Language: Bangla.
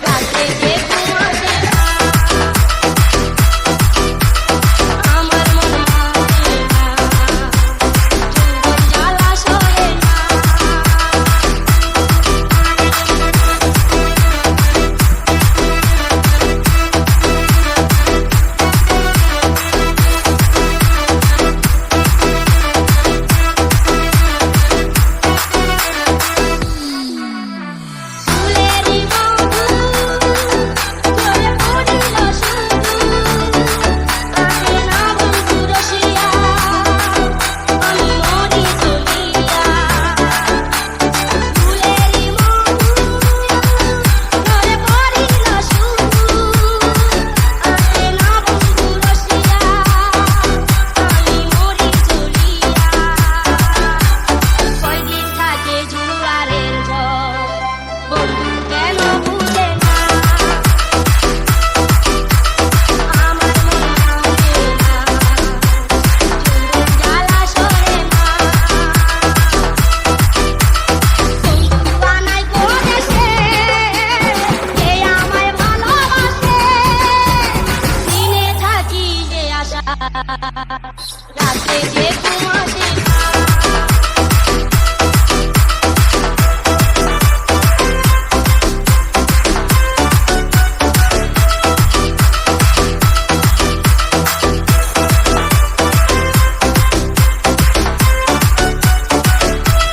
রাতে যে ঘুম আসে না, আমার মন মানে না, যৌবন জ্বালা সহে না। ফুলেরই মধু ঝরে পড়িল শুধু, আসে না বন্ধু রসিয়া, আমি মরি চলিয়া। ফুলেরই মধু ঝরে পড়িল শুধু, আসে না বন্ধু রসিয়া, আমি মরি চলিয়া। কয়দিন থাকে জুয়ারের ঝড়, বন্ধু কেন বুঝে না, আমার মন মানে না, যৌবন জ্বালা সহে না। বন্ধু বানাই করে সে, যে আমায় ভালোবাসে, দিনে থাকি যে আশা